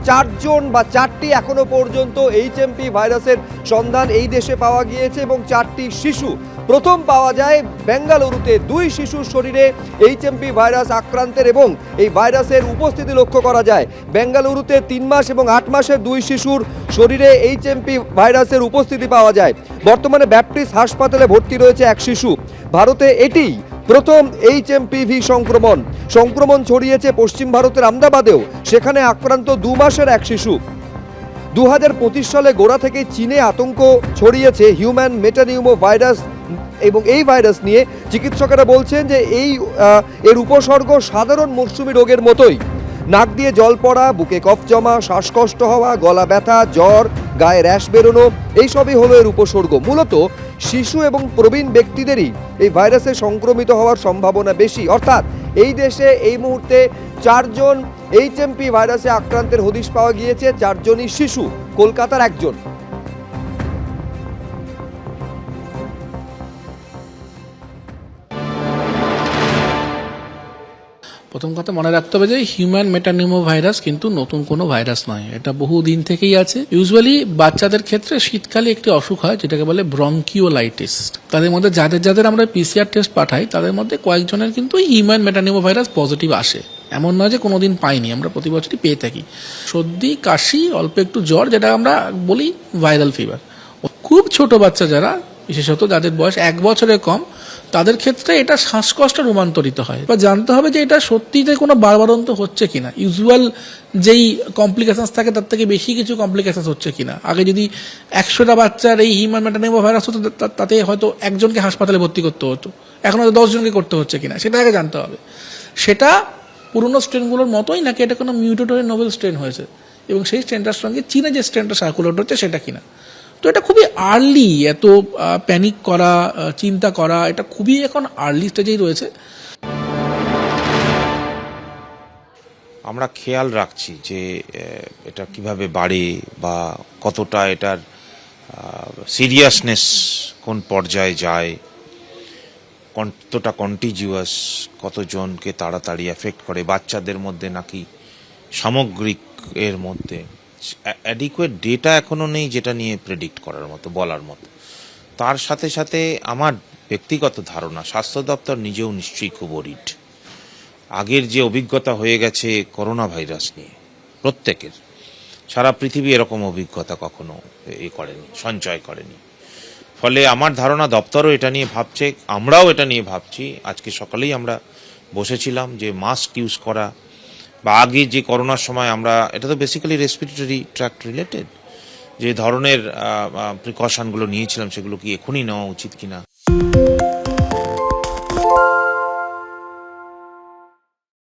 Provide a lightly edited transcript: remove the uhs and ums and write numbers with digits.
চারজন বা চারটি এখনো পর্যন্ত এইচএমপি ভাইরাসের সন্ধান এই দেশে পাওয়া গিয়েছে এবং চারটি শিশু। প্রথম পাওয়া যায় বেঙ্গালুরুতে, 2 শিশুর শরীরে এইচএমপি ভাইরাস আক্রান্তের এবং এই ভাইরাসের উপস্থিতি লক্ষ্য করা যায়। বেঙ্গালুরুতে 3 মাস এবং 8 মাসের 2 শিশুর শরীরে এইচএমপি ভাইরাসের উপস্থিতি পাওয়া যায়। বর্তমানে ব্যাপটিস্ট হাসপাতালে ভর্তি রয়েছে এক শিশু। ভারতে এটিই প্রথম এইচএমপিভি সংক্রমণ ছড়িয়েছে পশ্চিম ভারতের আহমেদাবাদেও, সেখানে আক্রান্ত 2 মাসের এক শিশু। 2025 সালে গোড়া থেকে চীনে আতঙ্ক ছড়িয়েছে হিউম্যান মেটানিউমো ভাইরাস এবং এই ভাইরাস নিয়ে চিকিৎসকেরা বলছেন যে এর উপসর্গ সাধারণ মৌসুমী রোগের মতোই। নাক দিয়ে জল পড়া, বুকে কফ জমা, শ্বাসকষ্ট হওয়া, গলা ব্যথা, জ্বর, গায়ে র্যাশ বেরোনো, এইসবই হলো এর উপসর্গ। মূলত শিশু এবং প্রবীণ ব্যক্তিদেরই এই ভাইরাসে সংক্রমিত হওয়ার সম্ভাবনা বেশি। অর্থাৎ এই দেশে এই মুহূর্তে 4 জন এইচএমপি ভাইরাসে আক্রান্তের হদিশ পাওয়া গিয়েছে, 4 জনই শিশু, কলকাতার একজন। প্রথম কথা মনে রাখতে হবে যে হিউম্যান মেটানিউমো ভাইরাস কিন্তু নতুন কোনো ভাইরাস নয়, এটা বহু দিন থেকেই আছে। ইউজুয়ালি বাচ্চাদের ক্ষেত্রে শীতকালে একটি অসুখ হয় যেটাকে বলে ব্রঙ্কিওলাইটিস। তাদের মধ্যে যাদের আমরা পিসিআর টেস্ট পাঠাই তাদের মধ্যে কয়েকজনের কিন্তু হিউম্যান মেটানিউমো ভাইরাস পজিটিভ আসে। এমন নয় যে কোনোদিন পাইনি, আমরা প্রতি বছরই পেয়ে থাকি। সর্দি, কাশি, অল্প একটু জ্বর, যেটা আমরা বলি ভাইরাল ফিভার। খুব ছোট বাচ্চা যারা, বিশেষত যাদের বয়স 1 বছরের কম, তাদের ক্ষেত্রে এটা শ্বাসকষ্টে রূপান্তরিত হয়। বা জানতে হবে যে এটা সত্যিতে কোনো বাড়বাড়ন্ত হচ্ছে কিনা, ইউজুয়াল যেই কমপ্লিকেশনস থাকে তার থেকে বেশি কিছু কমপ্লিকেশনস হচ্ছে কিনা। আগে যদি 100টা বাচ্চার এই হিউম্যান মেটানিউমো ভাইরাস হতো তাতে হয়তো 1 জনকে হাসপাতালে ভর্তি করতে হতো, এখন হয়তো 10 জনকে করতে হচ্ছে কিনা সেটা আগে জানতে হবে। সেটা পুরোনো স্ট্রেনগুলোর মতোই নাকি এটা কোনো মিউটেটরি নোভেল স্ট্রেন হয়েছে, এবং সেই স্ট্রেনটার সঙ্গে চীনে যে স্ট্রেনটা সার্কুলেট হচ্ছে সেটা কিনা। তো এটা খুবই আর্লি, এত প্যানিক করা, চিন্তা করা, এটা খুবই এখন আর্লি স্টেজেই রয়েছে। আমরা খেয়াল রাখছি যে এটা কিভাবে বাড়ে বা কতটা এটার সিরিয়াসনেস কোন পর্যায়ে যায়, কতটা কন্টিজিউয়াস, কতজনকে তাড়াতাড়ি এফেক্ট করে, বাচ্চাদের মধ্যে নাকি সামগ্রিক এর মধ্যে অ্যাডিকুয়েট ডেটা এখনো নেই যেটা নিয়ে প্রেডিক্ট করার মতো, বলার মতো। তার সাথে সাথে আমার ব্যক্তিগত ধারণা স্বাস্থ্য দপ্তর নিজেও নিশ্চয়ই খুব ওরিড। আগের যে অভিজ্ঞতা হয়ে গেছে করোনা ভাইরাস নিয়ে প্রত্যেকের, সারা পৃথিবী এরকম অভিজ্ঞতা কখনো সঞ্চয় করেনি। ফলে আমার ধারণা দপ্তরও এটা নিয়ে ভাবছে, আমরাও এটা নিয়ে ভাবছি। আজকে সকালেই আমরা বসেছিলাম যে মাস্ক ইউজ করা, বা আগে যে করোনার সময় আমরা, এটা তো বেসিক্যালি রেসপিরেটরি ট্র্যাক্ট রিলেটেড, যে ধরনের প্রিকশনগুলো নিয়েছিলাম সেগুলো কি এখনই নেওয়া উচিত কিনা।